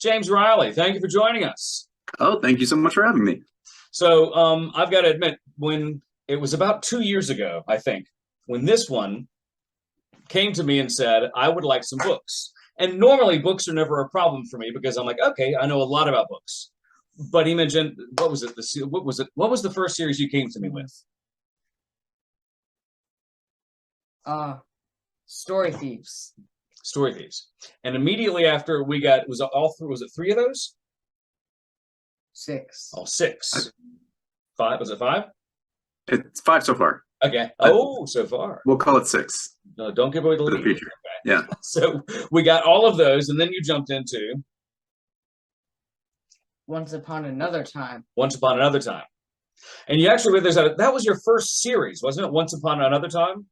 James Riley, thank you for joining us. Oh, thank you so much for having me. So, I've got to admit, when it was about 2 years ago, I think, when this one came to me and said, I would like some books. And normally books are never a problem for me because I'm like, okay, I know a lot about books. But he mentioned, what was it? What was it? What was the first series you came to me with? Uh, Story Thieves. Story Thieves. And immediately after we got, was it three of those? Six. Oh, six. Five, was it five? It's five so far. Okay. Oh, so far. We'll call it six No, don't give away the for the lead. future. Okay. Yeah. So we got all of those, and then you jumped into Once Upon Another Time. Once Upon Another Time. And you actually, that was your first series, wasn't it? Once Upon Another Time?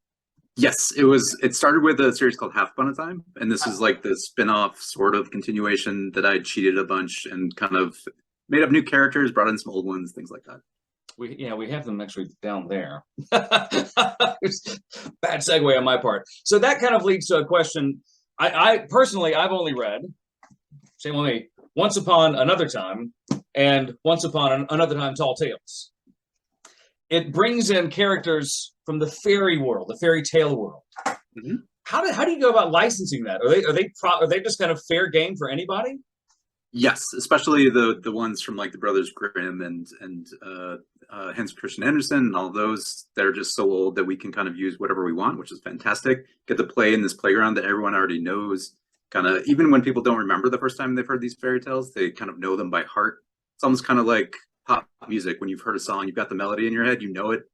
Yes, it was. It started with a series called Half Upon a Time, and this is like the spin-off sort of continuation that I cheated a bunch and kind of made up new characters, brought in some old ones, things like that. We have them actually down there. Bad segue on my part. So that kind of leads to a question. I personally, I've only read, same with me, Once Upon Another Time and Once Upon Another Time Tall Tales. It brings in characters from the fairy world, the fairy tale world. Mm-hmm. How do you go about licensing that? Are they just kind of fair game for anybody? Yes, especially the ones from like the Brothers Grimm and Hans Christian Andersen and all those. They're just so old that we can kind of use whatever we want, which is fantastic. Get to play in this playground that everyone already knows. Kind of even when people don't remember the first time they've heard these fairy tales, they kind of know them by heart. It's almost kind of like pop music. When you've heard a song, you've got the melody in your head, you know it.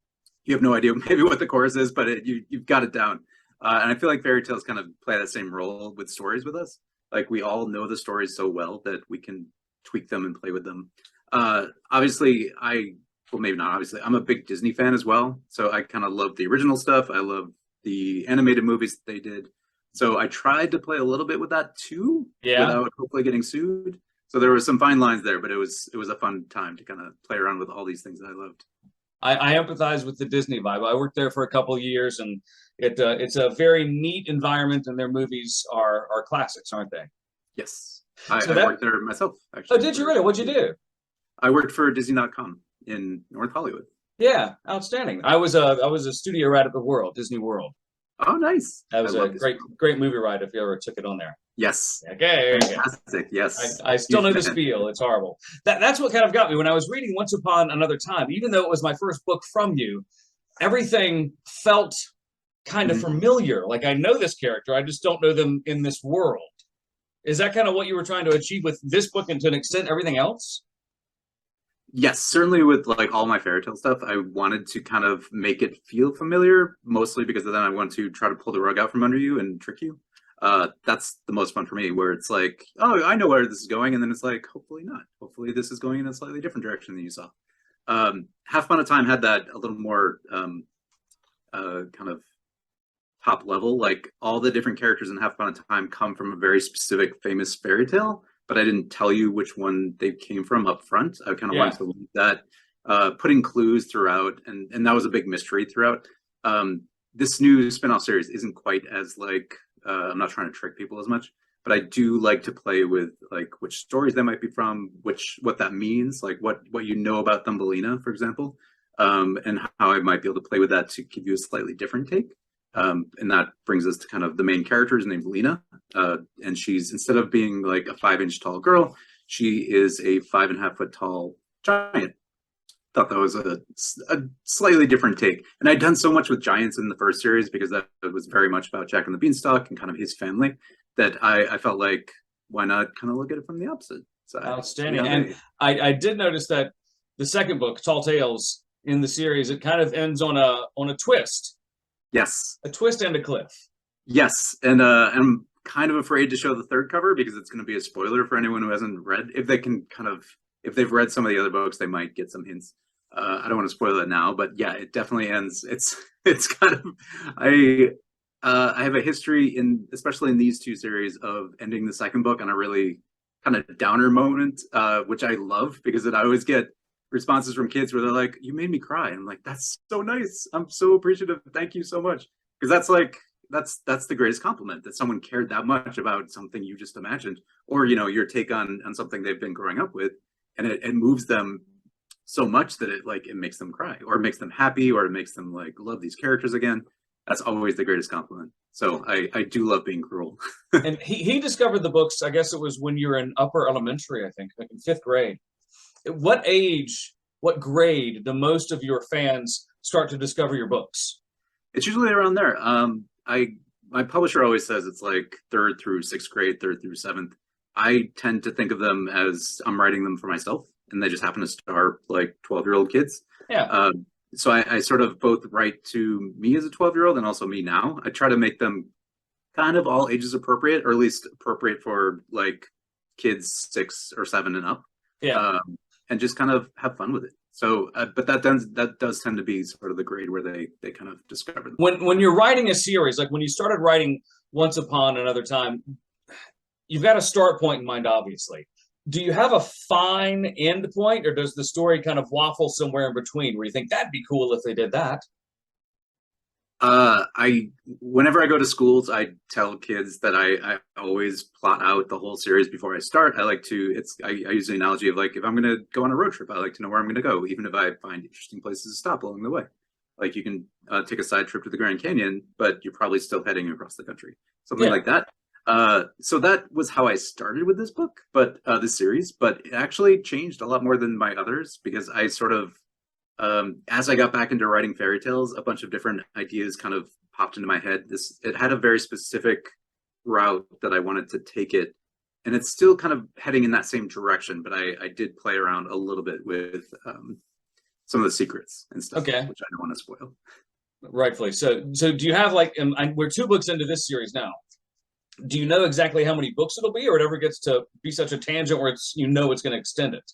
You have no idea maybe what the chorus is, but you've got it down. And I feel like fairy tales kind of play that same role with stories with us. Like we all know the stories so well that we can tweak them and play with them. Obviously, well, maybe not obviously, I'm a big Disney fan as well. So I kind of love the original stuff. I love the animated movies that they did. So I tried to play a little bit with that too, without hopefully getting sued. So there were some fine lines there, but it was a fun time to kind of play around with all these things that I loved. I empathize with the Disney vibe. I worked there for a couple of years, and it's a very neat environment, and their movies are classics, aren't they? Yes, I worked there myself, actually. Oh, did you really? What'd you do? I worked for Disney.com in North Hollywood. Yeah, outstanding. I was a studio ride at the World, Disney World. Oh, nice. That was a great movie ride if you ever took it on there. Yes. Okay. Fantastic. Yes. I still know the spiel. It's horrible. That's what kind of got me when I was reading Once Upon Another Time. Even though it was my first book from you, everything felt kind of familiar. Like I know this character, I just don't know them in this world. Is that kind of what you were trying to achieve with this book, and to an extent, everything else? Yes, certainly with like all my fairy tale stuff, I wanted to kind of make it feel familiar, mostly because then I want to try to pull the rug out from under you and trick you. That's the most fun for me, where it's like, oh, I know where this is going, and then it's like, hopefully not. Hopefully this is going in a slightly different direction than you saw. Half Upon a Time had that a little more kind of top level. Like all the different characters in Half Upon a Time come from a very specific, famous fairy tale, but I didn't tell you which one they came from up front. I kind of wanted to leave that, putting clues throughout, and that was a big mystery throughout. This new spinoff series isn't quite as like, I'm not trying to trick people as much, but I do like to play with like which stories they might be from, what that means, like what you know about Thumbelina, for example, and how I might be able to play with that to give you a slightly different take. And that brings us to kind of the main character is named Lena. And she's, instead of being like a 5-inch tall girl, she is a 5.5 foot tall giant. Thought that was a slightly different take. And I'd done so much with giants in the first series because that was very much about Jack and the Beanstalk and kind of his family that I felt like, why not kind of look at it from the opposite side? Outstanding. And I did notice that the second book, Tall Tales, in the series, it kind of ends on a twist. Yes. A twist and a cliff. Yes. And I'm kind of afraid to show the third cover because it's going to be a spoiler for anyone who hasn't read. If they've read some of the other books, they might get some hints. I don't want to spoil it now, but yeah, it definitely ends. It's kind of, I have a history especially in these two series of ending the second book on a really kind of downer moment, which I love because I always get responses from kids where they're like, you made me cry. I'm like, that's so nice. I'm so appreciative. Thank you so much. Because that's like, that's the greatest compliment, that someone cared that much about something you just imagined, or your take on something they've been growing up with, and it moves them so much that it makes them cry, or it makes them happy, or it makes them like love these characters again. That's always the greatest compliment. So I do love being cruel. And he discovered the books, I guess it was when you were in upper elementary, I think, like in 5th grade. At what age, what grade do most of your fans start to discover your books? It's usually around there. My publisher always says it's like 3rd through 6th grade, 3rd through 7th. I tend to think of them as I'm writing them for myself, and they just happen to star like 12-year-old kids. Yeah. So I sort of both write to me as a 12-year-old and also me now. I try to make them kind of all ages appropriate, or at least appropriate for like kids 6 or 7 and up. Yeah. And just kind of have fun with it. So, but that does tend to be sort of the grade where they kind of discover them. When you're writing a series, like when you started writing Once Upon Another Time, you've got a start point in mind, obviously. Do you have a fine end point, or does the story kind of waffle somewhere in between where you think that'd be cool if they did that? Whenever I go to schools, I tell kids that I always plot out the whole series before I start. I use the analogy of like, if I'm going to go on a road trip, I like to know where I'm going to go, even if I find interesting places to stop along the way. Like you can take a side trip to the Grand Canyon, but you're probably still heading across the country, something like that. So that was how I started with this book, but this series, but it actually changed a lot more than my others, because I sort of, as I got back into writing fairy tales, a bunch of different ideas kind of popped into my head. It had a very specific route that I wanted to take it, and it's still kind of heading in that same direction, but I did play around a little bit with some of the secrets and stuff, Okay. which I don't want to spoil. Rightfully. So do you have like, and we're 2 books into this series now. Do you know exactly how many books it'll be, or it ever gets to be such a tangent where it's going to extend it?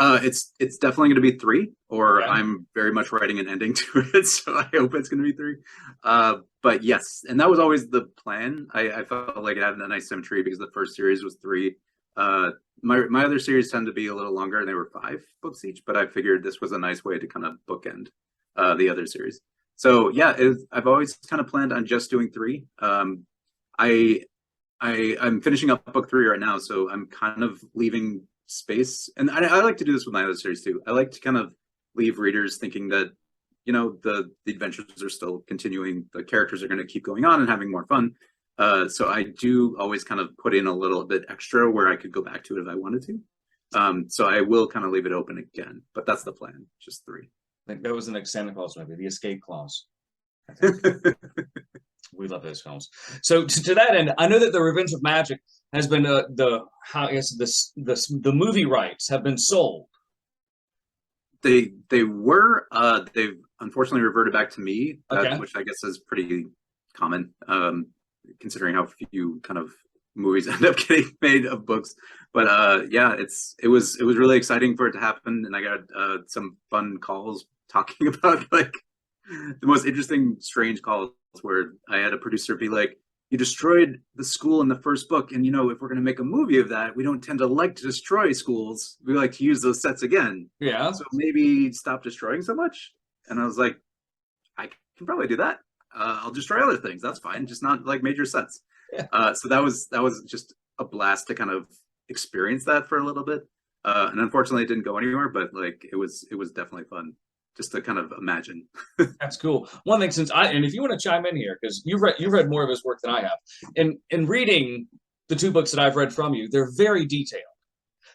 It's definitely going to be 3, or Okay. I'm very much writing an ending to it, so I hope it's going to be 3. But yes, and that was always the plan. I felt like it had a nice symmetry because the first series was 3. My other series tend to be a little longer, and they were 5 books each, but I figured this was a nice way to kind of bookend the other series. So yeah, I've always kind of planned on just doing 3. I'm finishing up book 3 right now, so I'm kind of leaving space, and I like to do this with my other series too. I like to kind of leave readers thinking that the adventures are still continuing, the characters are going to keep going on and having more fun. So I do always kind of put in a little bit extra where I could go back to it if I wanted to. So I will kind of leave it open again, but that's the plan, just 3. I think that was the next Santa Claus movie, The Escape Clause. We love those films. So to that end, I know that The Revenge of Magic has been the movie rights have been sold. They've unfortunately reverted back to me, which I guess is pretty common, considering how few kind of movies end up getting made of books. But yeah, it was really exciting for it to happen, and I got some fun calls talking about like the most interesting, strange calls where I had a producer be like, "You destroyed the school in the first book, and if we're going to make a movie of that, we don't tend to like to destroy schools. We like to use those sets again. Yeah. So maybe stop destroying so much." And I was like, "I can probably do that. I'll destroy other things. That's fine. Just not like major sets." Yeah. So that was just a blast to kind of experience that for a little bit. And unfortunately, it didn't go anywhere. But like, it was definitely fun just to kind of imagine. That's cool. One thing, and if you want to chime in here, because you've read more of his work than I have. In reading the 2 books that I've read from you, they're very detailed.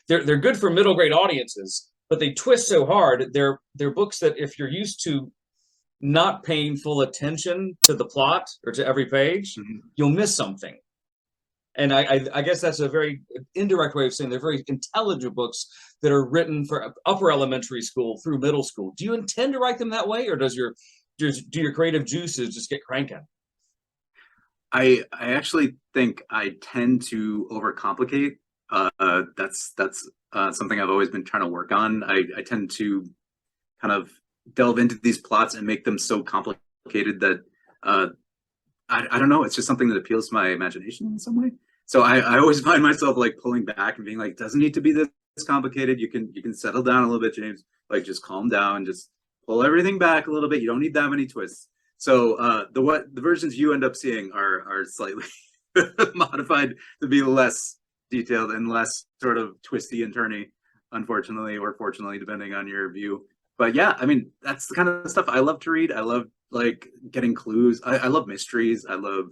They're good for middle grade audiences, but they twist so hard. They're books that if you're used to not paying full attention to the plot or to every page, you'll miss something. And I guess that's a very indirect way of saying they're very intelligent books that are written for upper elementary school through middle school. Do you intend to write them that way, or do your creative juices just get cranking? I actually think I tend to overcomplicate. That's something I've always been trying to work on. I tend to kind of delve into these plots and make them so complicated that I don't know. It's just something that appeals to my imagination in some way. So I always find myself like pulling back and being like, doesn't need to be this complicated. You can settle down a little bit, James. Like just calm down, just pull everything back a little bit. You don't need that many twists. So the versions you end up seeing are slightly modified to be less detailed and less sort of twisty and turny, unfortunately or fortunately, depending on your view. But yeah, I mean, that's the kind of stuff I love to read. I love like getting clues. I love mysteries. I love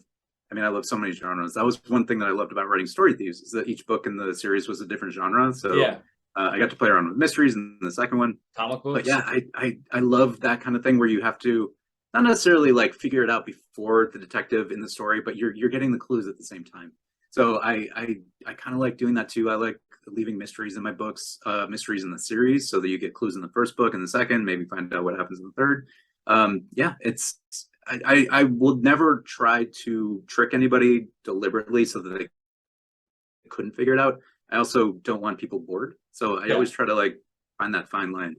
so many genres. That was one thing that I loved about writing Story Thieves, is that each book in the series was a different genre. So Yeah, I got to play around with mysteries in the second one. comic But books. yeah, I love that kind of thing where you have to not necessarily like figure it out before the detective in the story, but you're getting the clues at the same time. So I kind of like doing that too. I like leaving mysteries in my books, mysteries in the series, so that you get clues in the first book and the second, maybe find out what happens in the third. Yeah, it's I will never try to trick anybody deliberately so that they couldn't figure it out. I also don't want people bored, so I Yeah. always try to like find that fine line.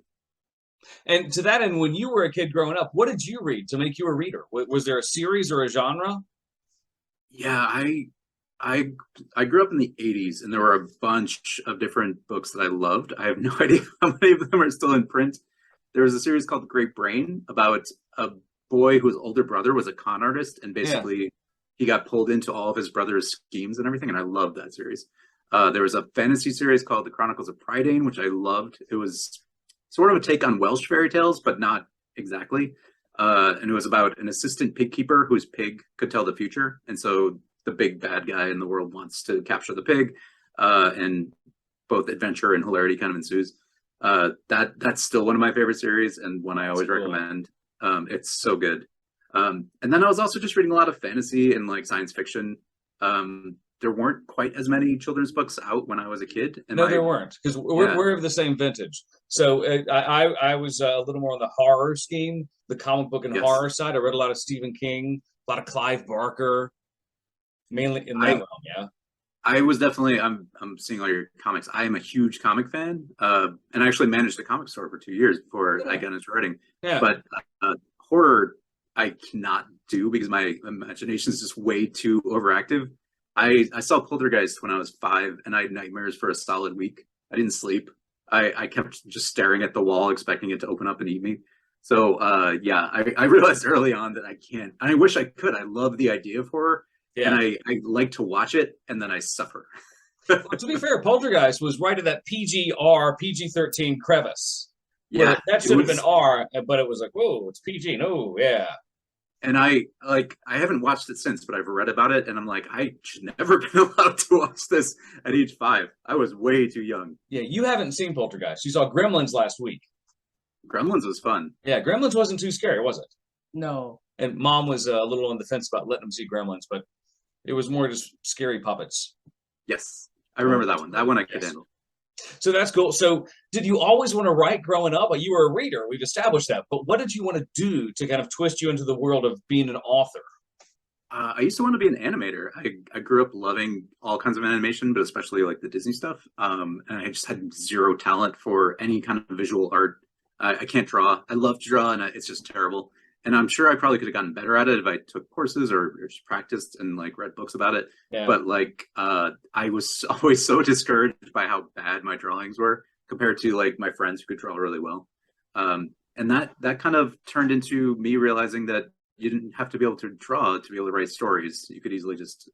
And to that end, when you were a kid growing up, what did you read to make you a reader? Was there a series or a genre? Yeah, I I grew up in the 80s and there were a bunch of different books that I loved. I have no idea how many of them are still in print. There was a series called The Great Brain about a boy whose older brother was a con artist, and Yeah. basically he got pulled into all of his brother's schemes and everything, and I loved that series. There was a fantasy series called The Chronicles of Prydain, which I loved. It was sort of a take on Welsh fairy tales, but not exactly. And it was about an assistant pig keeper whose pig could tell the future, and so the big bad guy in the world wants to capture the pig, and both adventure and hilarity kind of ensues. That's still one of my favorite series and one I always cool. recommend. It's so good. And then I was also just reading a lot of fantasy and like science fiction. There weren't quite as many children's books out when I was a kid. No, there weren't, because we're of the same vintage. So I was a little more on the horror scheme, the comic book and Yes. horror side. I read a lot of Stephen King, a lot of Clive Barker, mainly in that realm. Yeah. I was definitely I'm seeing all your comics. I am a huge comic fan, and I actually managed a comic store for 2 years before I got into writing. Yeah. But horror I cannot do because my imagination is just way too overactive. I saw Poltergeist when I was 5, and I had nightmares for a solid week. I didn't sleep. I kept just staring at the wall, expecting it to open up and eat me. So yeah, I realized early on that I can't. And I wish I could. I love the idea of horror. Yeah. And I like to watch it, and then I suffer. Well, to be fair, Poltergeist was right in that PG-13 crevice. Yeah, That should have been R, but it was like, whoa, it's PG. No, yeah. And I haven't watched it since, but I've read about it, and I'm like, I should never been allowed to watch this at age 5. I was way too young. Yeah, you haven't seen Poltergeist. You saw Gremlins last week. Gremlins was fun. Yeah, Gremlins wasn't too scary, was it? No. And Mom was a little on the fence about letting him see Gremlins, but it was more just scary puppets. Yes, I remember that one. That one I could Yes. handle. So that's cool. So did you always want to write growing up? You were a reader. We've established that. But what did you want to do to kind of twist you into the world of being an author? I used to want to be an animator. I grew up loving all kinds of animation, but especially like the Disney stuff. And I just had zero talent for any kind of visual art. I can't draw. I love to draw, and it's just terrible. And I'm sure I probably could have gotten better at it if I took courses or just practiced and like read books about it. Yeah. But like I was always so discouraged by how bad my drawings were compared to like my friends who could draw really well. And that kind of turned into me realizing that you didn't have to be able to draw to be able to write stories. You could easily just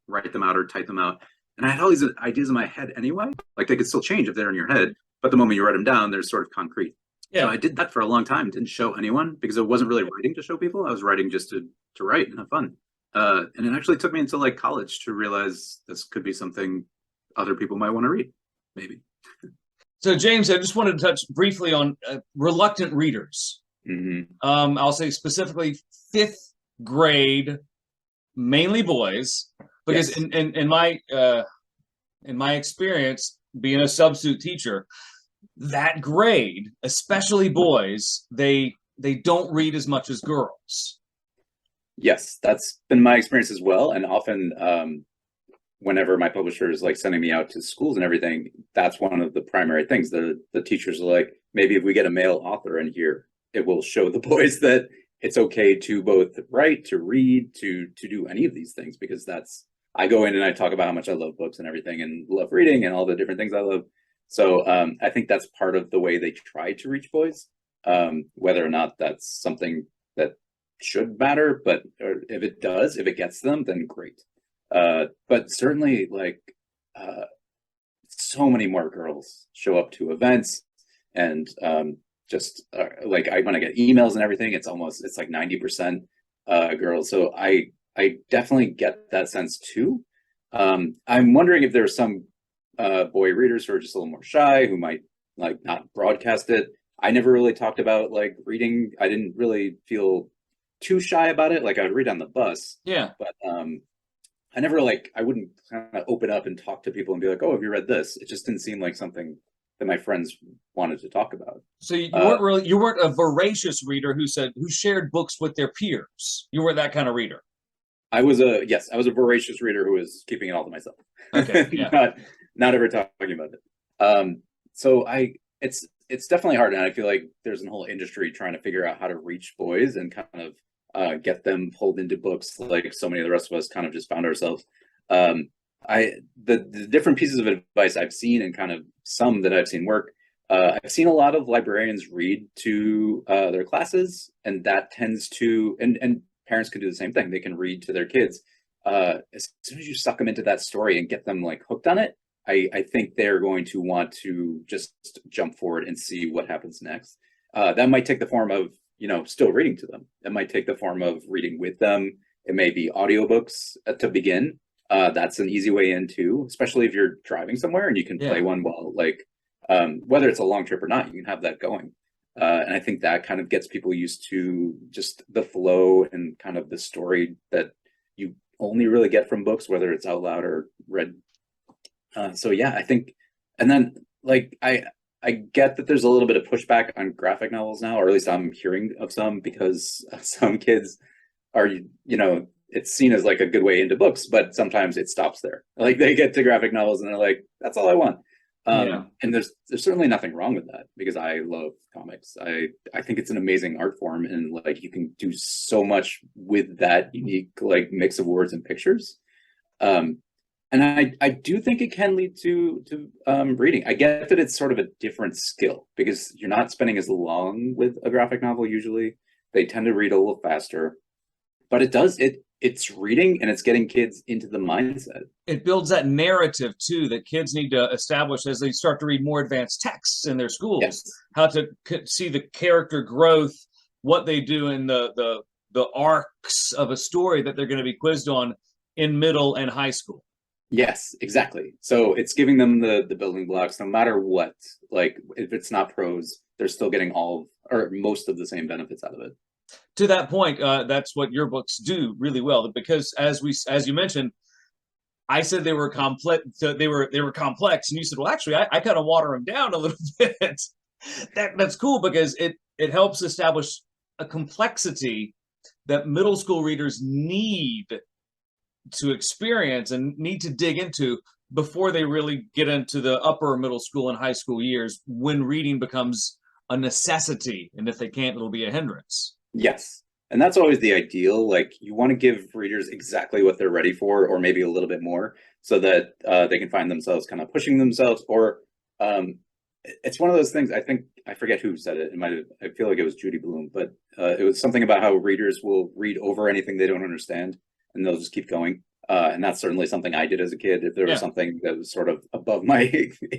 write them out or type them out. And I had all these ideas in my head anyway. Like they could still change if they're in your head, but the moment you write them down, they're sort of concrete. Yeah. So I did that for a long time. Didn't show anyone because it wasn't really writing to show people. I was writing just to write and have fun. And it actually took me until like college to realize this could be something other people might want to read, maybe. So James, I just wanted to touch briefly on reluctant readers. Mm-hmm. I'll say specifically 5th grade, mainly boys, because Yes. in my experience, being a substitute teacher, that grade, especially boys, they don't read as much as girls. Yes, that's been my experience as well. And often whenever my publisher is like sending me out to schools and everything, that's one of the primary things. The teachers are like, maybe if we get a male author in here, it will show the boys that it's okay to both write, to read, to do any of these things, because I go in and I talk about how much I love books and everything and love reading and all the different things I love. So I think that's part of the way they try to reach boys, whether or not that's something that should matter, but or if it does, if it gets them, then great. But certainly, like, so many more girls show up to events, and just like when I get emails and everything, it's like 90% girls. So I definitely get that sense too. I'm wondering if there's some boy readers who are just a little more shy, who might like not broadcast it. I never really talked about like reading. I didn't really feel too shy about it. Like I would read on the bus, Yeah. but I never like I wouldn't kind of open up and talk to people and be like, "Oh, have you read this?" It just didn't seem like something that my friends wanted to talk about. So you weren't a voracious reader who shared books with their peers. You were that kind of reader. I was a voracious reader who was keeping it all to myself. Okay, yeah. Not ever talking about it. So it's definitely hard, and I feel like there's a whole industry trying to figure out how to reach boys and kind of get them pulled into books, like so many of the rest of us kind of just found ourselves. The different pieces of advice I've seen, and kind of some that I've seen work. I've seen a lot of librarians read to their classes, and that tends to, and parents can do the same thing. They can read to their kids. As soon as you suck them into that story and get them like hooked on it, I think they're going to want to just jump forward and see what happens next. That might take the form of, still reading to them. It might take the form of reading with them. It may be audiobooks to begin. That's an easy way in too, especially if you're driving somewhere and you can play one while whether it's a long trip or not, you can have that going. And I think that kind of gets people used to just the flow and kind of the story that you only really get from books, whether it's out loud or read. So yeah, I think, and then like I get that there's a little bit of pushback on graphic novels now, or at least I'm hearing of some, because some kids are, it's seen as like a good way into books, but sometimes it stops there. Like they get to graphic novels and they're like, that's all I want. And there's certainly nothing wrong with that, because I love comics. I think it's an amazing art form, and like you can do so much with that unique like mix of words and pictures. And I do think it can lead to reading. I get that it's sort of a different skill, because you're not spending as long with a graphic novel usually. They tend to read a little faster, but it's reading, and it's getting kids into the mindset. It builds that narrative too that kids need to establish as they start to read more advanced texts in their schools. Yes. How to see the character growth, what they do in the arcs of a story that they're going to be quizzed on in middle and high school. Yes, exactly. So it's giving them the building blocks, no matter what. Like if it's not prose, they're still getting all or most of the same benefits out of it. To that point, that's what your books do really well, because as you mentioned, I said they were complex. They were complex, and you said, well, actually, I kind of water them down a little bit. That's cool, because it helps establish a complexity that middle school readers need to experience and need to dig into before they really get into the upper middle school and high school years, when reading becomes a necessity, and if they can't, it'll be a hindrance. Yes. And that's always the ideal. Like you want to give readers exactly what they're ready for, or maybe a little bit more, so that they can find themselves kind of pushing themselves. Or it's one of those things, I think, I forget who said it. I feel like it was Judy Blume, but it was something about how readers will read over anything they don't understand, and they'll just keep going. And that's certainly something I did as a kid. If there was something that was sort of above my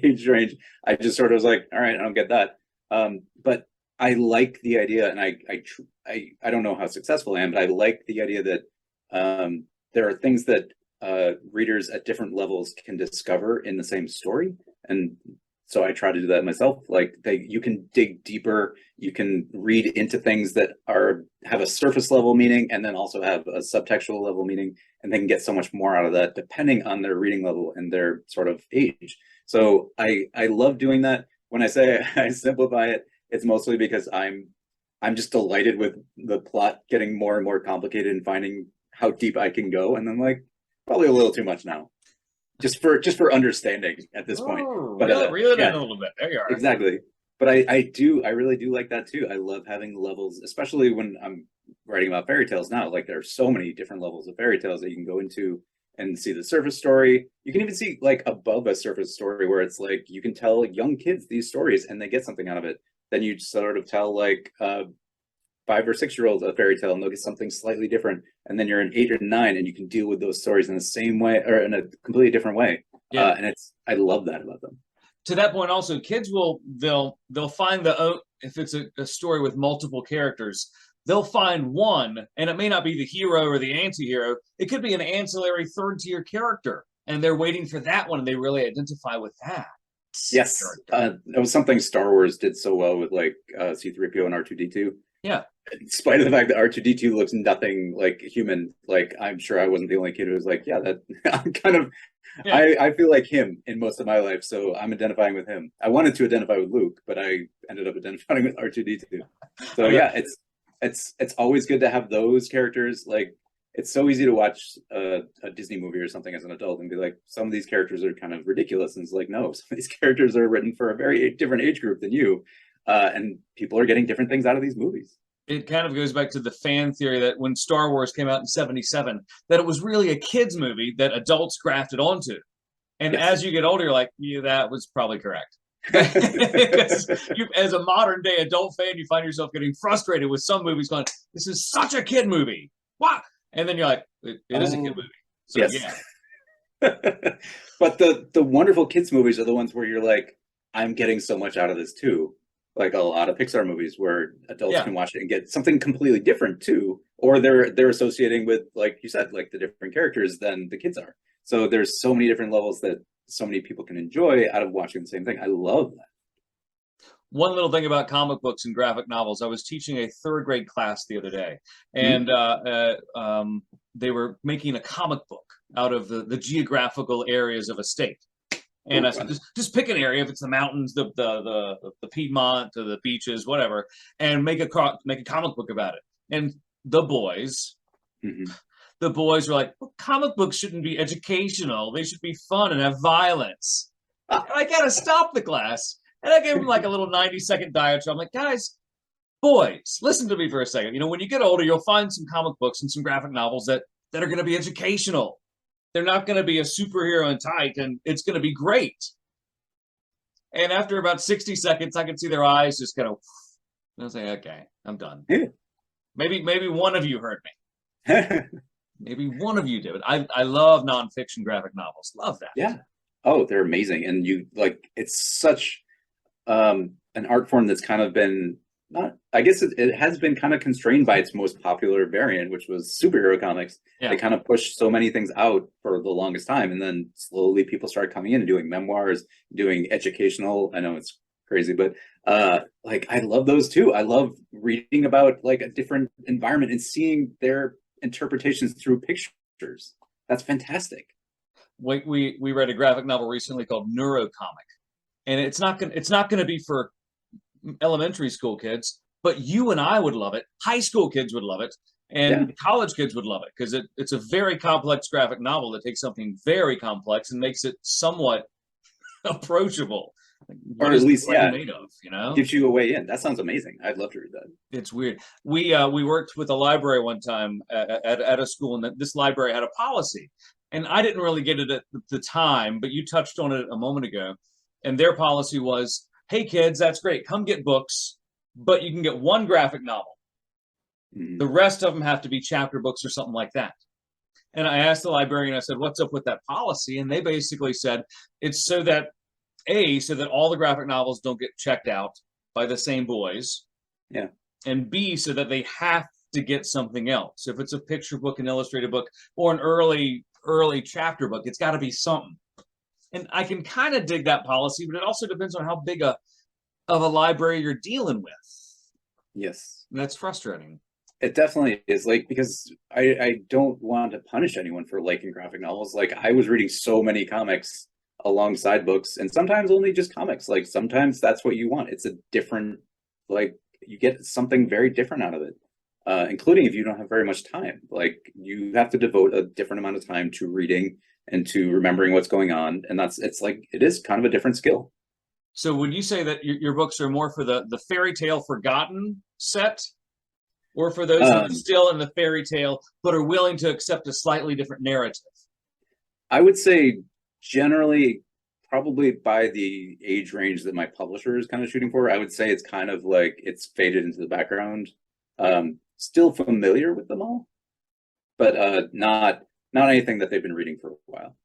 age range, I just sort of was like, all right, I don't get that. But I like the idea, and I don't know how successful I am, but I like the idea that there are things that readers at different levels can discover in the same story. And so I try to do that myself. Like you can dig deeper, you can read into things that have a surface level meaning, and then also have a subtextual level meaning, and they can get so much more out of that depending on their reading level and their sort of age. So I love doing that. When I say I simplify it, it's mostly because I'm just delighted with the plot getting more and more complicated and finding how deep I can go. And then like probably a little too much now, just for understanding at this point. But reel it in a little bit. There you are. Exactly. But I really do like that too. I love having levels, especially when I'm writing about fairy tales now. Like there are so many different levels of fairy tales that you can go into and see the surface story. You can even see like above a surface story where it's like you can tell young kids these stories and they get something out of it. Then you sort of tell like 5 or 6 year olds a fairy tale and they'll get something slightly different, and then you're an 8 or 9 and you can deal with those stories in the same way or in a completely different way. Yeah. And I love that about them. To that point, also, kids they'll find if it's a story with multiple characters, they'll find one, and it may not be the hero or the anti-hero. It could be an ancillary third-tier character, and they're waiting for that one, and they really identify with that. Yes, that was something Star Wars did so well with like C-3PO and R2-D2. Yeah. In spite of the fact that R2-D2 looks nothing like human, like I'm sure I wasn't the only kid who was like, yeah, that I'm kind of, yeah. I feel like him in most of my life, so I'm identifying with him. I wanted to identify with Luke, but I ended up identifying with R2-D2. So yeah, it's always good to have those characters. Like, it's so easy to watch a Disney movie or something as an adult and be like, some of these characters are kind of ridiculous. And it's like, no, some of these characters are written for a very different age group than you. And people are getting different things out of these movies. It kind of goes back to the fan theory that when Star Wars came out in '77, that it was really a kids movie that adults grafted onto. And yes, as you get older, you're like, yeah, that was probably correct. As a modern day adult fan, you find yourself getting frustrated with some movies going, this is such a kid movie. What? And then you're like, it is a kid movie. So yes, yeah. But the wonderful kids movies are the ones where you're like, I'm getting so much out of this too. Like a lot of Pixar movies where adults can watch it and get something completely different too, or they're associating with, like you said, like the different characters than the kids are. So there's so many different levels that so many people can enjoy out of watching the same thing. I love that. One little thing about comic books and graphic novels, I was teaching a third grade class the other day, and they were making a comic book out of the geographical areas of a state. And I said, just pick an area. If it's the mountains, the Piedmont, or the beaches, whatever, and make a comic book about it. And the boys were like, well, comic books shouldn't be educational. They should be fun and have violence. And I gotta stop the class. And I gave them like a little 90-second diatribe. I'm like, guys, boys, listen to me for a second. You know, when you get older, you'll find some comic books and some graphic novels that are going to be educational. They're not going to be a superhero in tight, and it's going to be great. And after about 60 seconds, I could see their eyes just kind of, and I was like, okay, I'm done. Yeah. Maybe one of you heard me. Maybe one of you did. I love nonfiction graphic novels. Love that. Yeah. Oh, they're amazing. And you like, it's such an art form that's kind of been I guess it has been kind of constrained by its most popular variant, which was superhero comics. Yeah. They kind of pushed so many things out for the longest time, and then slowly people started coming in and doing memoirs, doing educational. I know it's crazy, but like I love those too. I love reading about like a different environment and seeing their interpretations through pictures. That's fantastic. We read a graphic novel recently called Neurocomic, and it's not gonna be for elementary school kids, but you and I would love it. High school kids would love it, and college kids would love it because it's a very complex graphic novel that takes something very complex and makes it somewhat approachable. Or at least, made of, you know, gives you a way in. That sounds amazing. I'd love to read that. It's weird. We worked with a library one time at a school, and this library had a policy, and I didn't really get it at the time, but you touched on it a moment ago. And their policy was, hey kids, that's great. Come get books, but you can get one graphic novel. The rest of them have to be chapter books or something like that. And I asked the librarian, I said, what's up with that policy? And they basically said, it's so that all the graphic novels don't get checked out by the same boys. Yeah. And B, so that they have to get something else. If it's a picture book, an illustrated book, or an early chapter book, it's got to be something. And I can kind of dig that policy, but it also depends on how big of a library you're dealing with. Yes. And that's frustrating. It definitely is, like, because I don't want to punish anyone for liking graphic novels. Like, I was reading so many comics alongside books, and sometimes only just comics. Like, sometimes that's what you want. It's a different, like, you get something very different out of it, including if you don't have very much time. Like, you have to devote a different amount of time to reading and to remembering what's going on. And it is kind of a different skill. So would you say that your books are more for the fairy tale forgotten set, or for those who are still in the fairy tale but are willing to accept a slightly different narrative? I would say generally, probably by the age range that my publisher is kind of shooting for, I would say it's kind of like it's faded into the background. Still familiar with them all, but not anything that they've been reading for a while.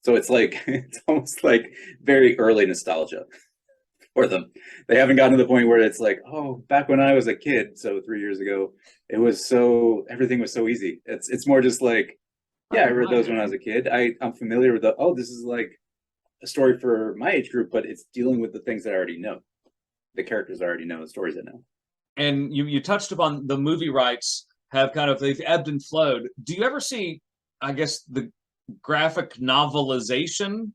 So it's like it's almost like very early nostalgia for them. They haven't gotten to the point where it's like, oh, back when I was a kid, so 3 years ago, everything was so easy. It's more just like, yeah, I read those when I was a kid. I'm familiar with this is like a story for my age group, but it's dealing with the things that I already know, the characters I already know, the stories I know. And you touched upon the movie rights have kind of they've ebbed and flowed. Do you ever see, I guess, the graphic novelization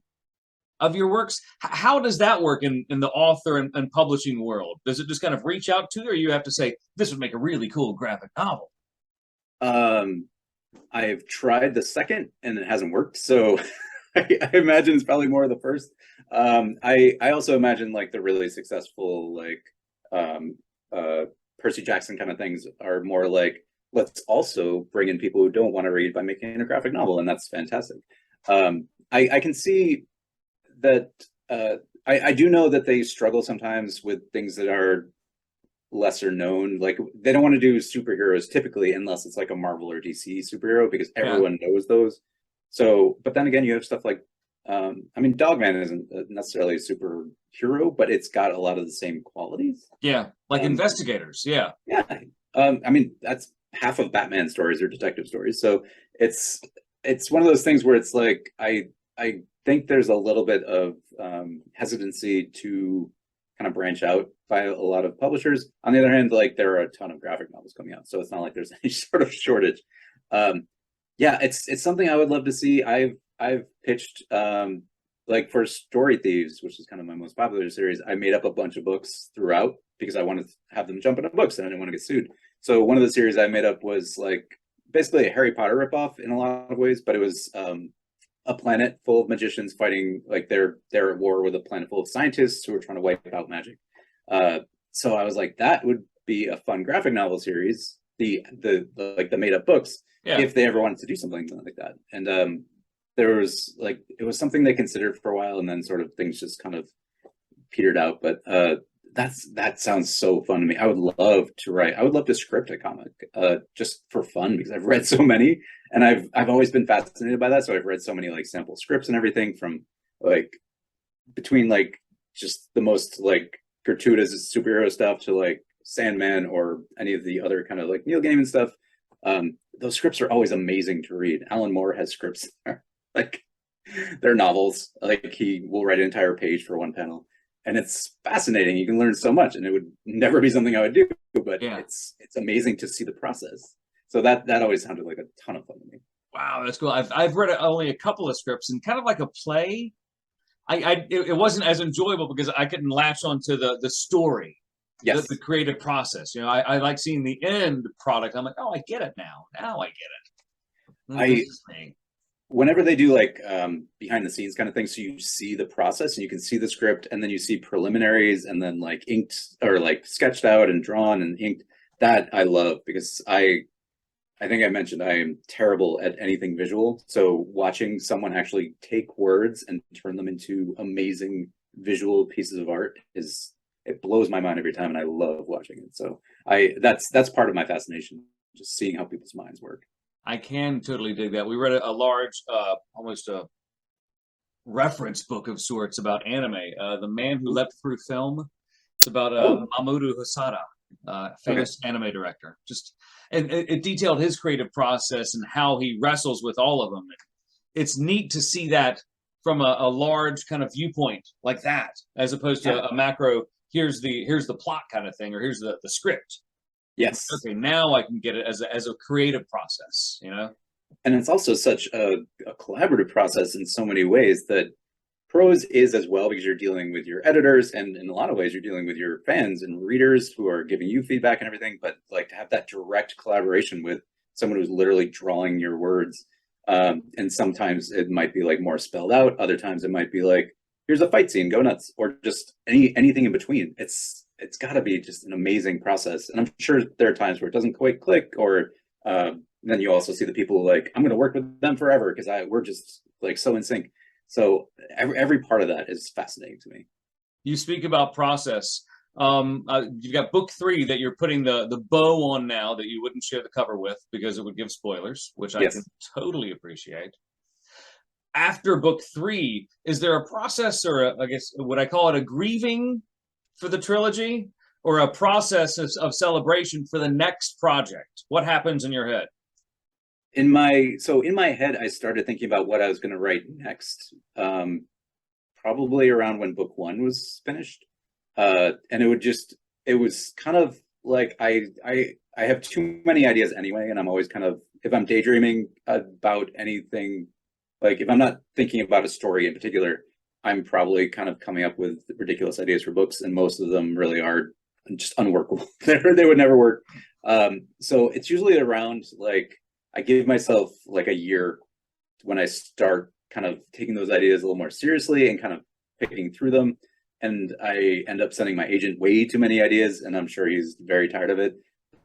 of your works? How does that work in the author and publishing world? Does it just kind of reach out to you, or you have to say, this would make a really cool graphic novel? I've tried the second and it hasn't worked. So I imagine it's probably more of the first. I also imagine like the really successful, like Percy Jackson kind of things are more like, let's also bring in people who don't want to read by making a graphic novel. And that's fantastic. I can see that I do know that they struggle sometimes with things that are lesser known. Like they don't want to do superheroes typically unless it's like a Marvel or DC superhero because everyone knows those. So, but then again, you have stuff like I mean, Dogman isn't necessarily a superhero, but it's got a lot of the same qualities. Yeah, like investigators. Yeah. Yeah. I mean, that's half of Batman stories or detective stories. So it's one of those things where it's like I think there's a little bit of hesitancy to kind of branch out by a lot of publishers. On the other hand, like there are a ton of graphic novels coming out, so it's not like there's any sort of shortage. Yeah, it's something I would love to see. I've pitched like for Story Thieves, which is kind of my most popular series. I made up a bunch of books throughout because I wanted to have them jump into books and I didn't want to get sued. So one of the series I made up was like basically a Harry Potter ripoff in a lot of ways, but it was a planet full of magicians fighting, like they're at war with a planet full of scientists who are trying to wipe out magic. So I was like, that would be a fun graphic novel series, the like the made up books, if they ever wanted to do something like that. And there was like, it was something they considered for a while, and then sort of things just kind of petered out. But that sounds so fun to me. I would love to write. I would love to script a comic, just for fun, because I've read so many, and I've always been fascinated by that. So I've read so many like sample scripts and everything, from like between like just the most like gratuitous superhero stuff to like Sandman or any of the other kind of like Neil Gaiman stuff. Those scripts are always amazing to read. Alan Moore has scripts like they're novels. Like he will write an entire page for one panel. And it's fascinating. You can learn so much, and it would never be something I would do, but it's amazing to see the process. So that always sounded like a ton of fun to me. Wow, that's cool. I've read only a couple of scripts, and kind of like a play. It wasn't as enjoyable because I couldn't latch onto the story, the creative process. You know, I like seeing the end product. I'm like, oh, I get it now. Now I get it. Whenever they do like behind the scenes kind of thing, so you see the process and you can see the script, and then you see preliminaries, and then like inked or like sketched out and drawn and inked. That I love, because I think I mentioned I am terrible at anything visual. So watching someone actually take words and turn them into amazing visual pieces of art it blows my mind every time, and I love watching it. So that's part of my fascination, just seeing how people's minds work. I can totally dig that. We read a large, almost a reference book of sorts about anime. The Man Who Leapt Through Film. It's about Mamoru Hosoda, famous anime director. And it detailed his creative process and how he wrestles with all of them. It's neat to see that from a large kind of viewpoint like that, as opposed to a macro. Here's the plot kind of thing, or here's the script. Yes. Okay, now I can get it as a creative process, you know? And it's also such a collaborative process in so many ways that prose is as well, because you're dealing with your editors, and in a lot of ways you're dealing with your fans and readers who are giving you feedback and everything. But like to have that direct collaboration with someone who's literally drawing your words. And sometimes it might be like more spelled out. Other times it might be like, here's a fight scene, go nuts, or just anything in between. It's got to be just an amazing process. And I'm sure there are times where it doesn't quite click, or then you also see the people like, I'm going to work with them forever because we're just like so in sync. So every part of that is fascinating to me. You speak about process. You've got book 3 that you're putting the bow on now that you wouldn't share the cover with because it would give spoilers, which I can Yes. totally appreciate. After book 3, is there a process or I guess would I call it a grieving for the trilogy or a process of celebration for the next project? What happens in your head? In my head, I started thinking about what I was going to write next, probably around when book 1 was finished. And it was kind of like I have too many ideas anyway, and I'm always kind of, if I'm daydreaming about anything, like if I'm not thinking about a story in particular, I'm probably kind of coming up with ridiculous ideas for books, and most of them really are just unworkable. They would never work. So it's usually around like I give myself like a year when I start kind of taking those ideas a little more seriously and kind of picking through them. And I end up sending my agent way too many ideas, and I'm sure he's very tired of it.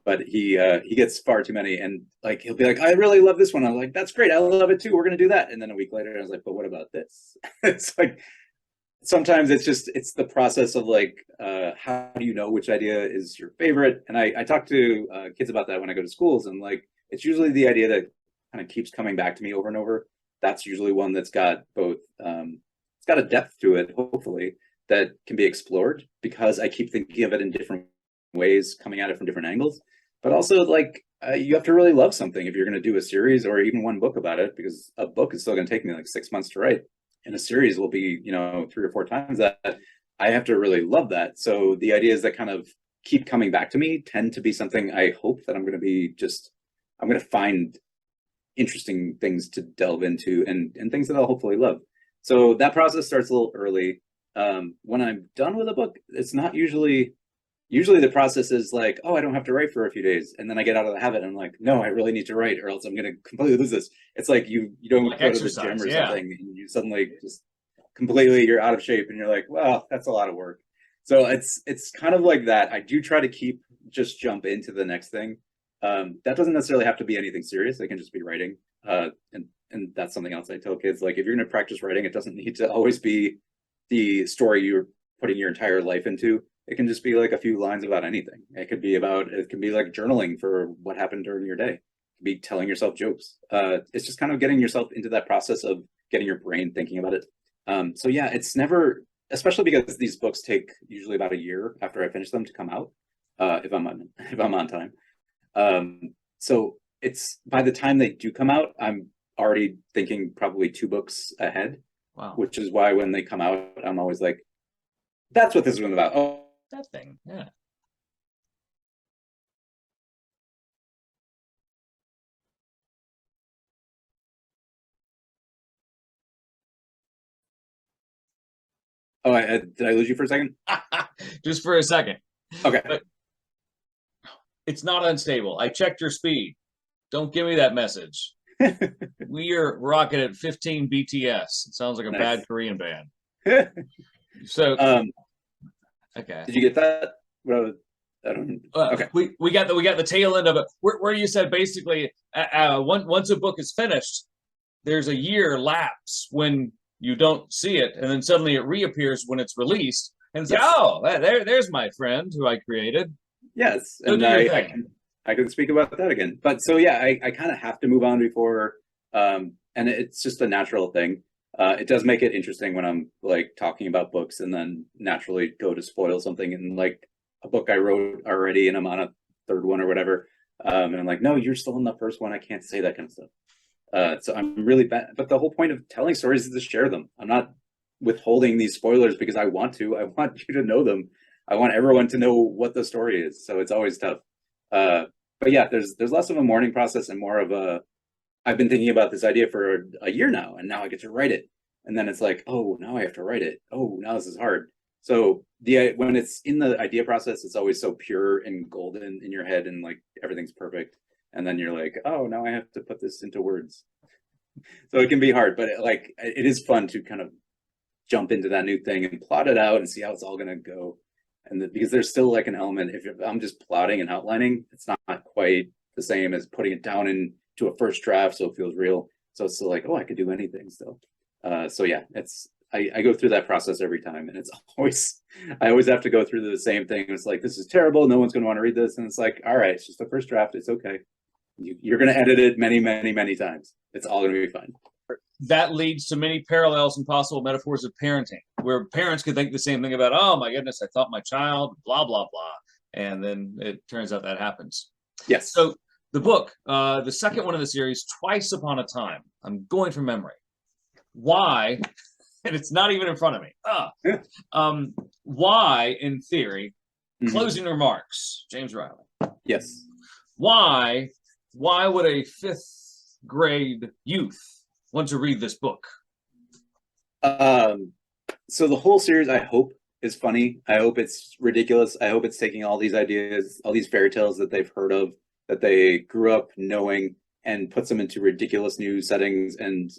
But he gets far too many, and like he'll be like, "I really love this one." I'm like, "That's great, I love it too. We're gonna do that." And then a week later, I was like, "But what about this?" It's like sometimes it's the process of like, how do you know which idea is your favorite? And I talk to kids about that when I go to schools, and like it's usually the idea that kind of keeps coming back to me over and over. That's usually one that's got both it's got a depth to it, hopefully, that can be explored because I keep thinking of it in different ways, coming at it from different angles. But also, like, you have to really love something if you're going to do a series or even one book about it, because a book is still going to take me like 6 months to write, and a series will be, 3 or 4 times that. I have to really love that. So the ideas that kind of keep coming back to me tend to be something I hope that I'm going to find interesting things to delve into and things that I'll hopefully love. So that process starts a little early. When I'm done with a book, it's not usually the process is like, oh, I don't have to write for a few days, and then I get out of the habit and I'm like, no, I really need to write or else I'm going to completely lose this. It's like you don't Like go to the gym exercise, or yeah. something and you suddenly just completely you're out of shape and you're like, well, that's a lot of work. So it's kind of like that. I do try to just jump into the next thing. That doesn't necessarily have to be anything serious. It can just be writing. And that's something else I tell kids, like if you're going to practice writing, it doesn't need to always be the story you're putting your entire life into. It can just be like a few lines about anything. It can be like journaling for what happened during your day. It could be telling yourself jokes. It's just kind of getting yourself into that process of getting your brain thinking about it. So yeah, it's never, especially because these books take usually about a year after I finish them to come out, if I'm on time. So it's by the time they do come out, I'm already thinking probably 2 books ahead. Wow. Which is why when they come out, I'm always like, "That's what this one's about." Oh, That thing, yeah. did I lose you for a second? Just for a second. Okay. But it's not unstable. I checked your speed. Don't give me that message. We are rocking at 15 BTS. It sounds like a Nice. bad Korean band. So, okay. Did you get that? Well, I don't. Okay. We got the tail end of it. Where you said basically, once a book is finished, there's a year lapse when you don't see it, and then suddenly it reappears when it's released, and it's Yes. like, oh, there's my friend who I created. Yes, Go and do your thing. I can speak about that again. But so yeah, I kind of have to move on before, and it's just a natural thing. It does make it interesting when I'm like talking about books and then naturally go to spoil something and like a book I wrote already and I'm on a third one or whatever. And I'm like, no, you're still in the first one. I can't say that kind of stuff. So I'm really bad. But the whole point of telling stories is to share them. I'm not withholding these spoilers because I want to. I want you to know them. I want everyone to know what the story is. So it's always tough. But yeah, there's less of a mourning process and more of a, I've been thinking about this idea for a year now, and now I get to write it. And then it's like, oh, now I have to write it. Oh, now this is hard. So when it's in the idea process, it's always so pure and golden in your head, and like everything's perfect. And then you're like, oh, now I have to put this into words. So it can be hard, but it is fun to kind of jump into that new thing and plot it out and see how it's all going to go. And because there's still like an element, if I'm just plotting and outlining, it's not quite the same as putting it down into a first draft, so it feels real. So it's still like, oh, I could do anything still. So yeah, I go through that process every time, and it's always I always have to go through the same thing. It's like, this is terrible. No one's going to want to read this, and it's like, all right, it's just the first draft. It's okay. You're going to edit it many, many, many times. It's all going to be fine. That leads to many parallels and possible metaphors of parenting, where parents could think the same thing about, oh my goodness, I thought my child, blah, blah, blah. And then it turns out that happens. Yes. So the book, the second one of the series, Twice Upon a Time, I'm going from memory. Why, and it's not even in front of me. Why, in theory, closing remarks, James Riley. Yes. Why would a fifth grade youth want to read this book? So the whole series, I hope, is funny. I hope it's ridiculous. I hope it's taking all these ideas, all these fairy tales that they've heard of, that they grew up knowing, and puts them into ridiculous new settings and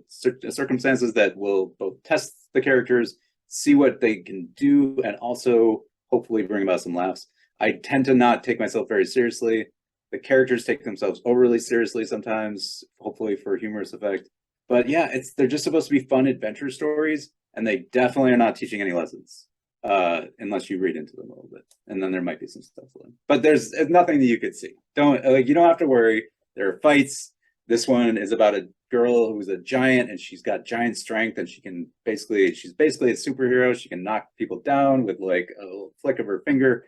circumstances that will both test the characters, see what they can do, and also hopefully bring about some laughs. I tend to not take myself very seriously. The characters take themselves overly seriously sometimes, hopefully for humorous effect. But yeah, they're just supposed to be fun adventure stories, and they definitely are not teaching any lessons, unless you read into them a little bit, and then there might be some stuff. But there's nothing that you could see. You don't have to worry. There are fights. This one is about a girl who's a giant, and she's got giant strength, and she's basically a superhero. She can knock people down with like a flick of her finger.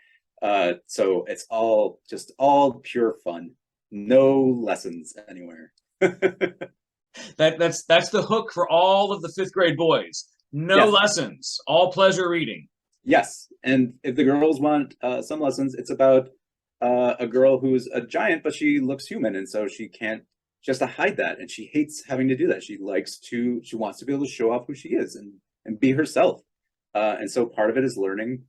So it's all pure fun. No lessons anywhere. That's the hook for all of the fifth grade boys. No lessons, all pleasure reading. Yes, and if the girls want some lessons, it's about a girl who's a giant, but she looks human, and so she has to hide that, and she hates having to do that. She wants to be able to show off who she is and be herself. And so part of it is learning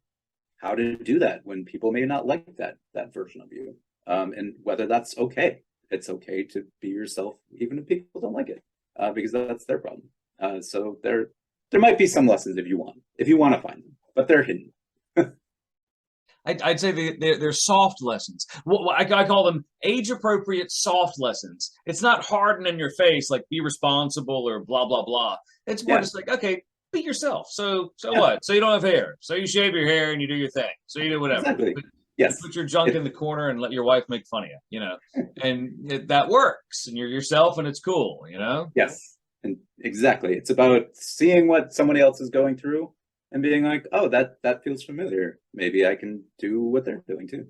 how to do that when people may not like that version of you, and whether that's okay. It's okay to be yourself, even if people don't like it, because that's their problem. So there might be some lessons if you want to find them, but they're hidden. I'd say they're soft lessons. I call them age-appropriate soft lessons. It's not hard and in your face, like be responsible or blah, blah, blah. It's more just like, okay, be yourself. So what? So you don't have hair. So you shave your hair and you do your thing. So you do whatever. Exactly. You put your junk in the corner and let your wife make fun of you, and that works. And you're yourself and it's cool, Yes, and exactly. It's about seeing what somebody else is going through and being like, oh, that feels familiar. Maybe I can do what they're doing too.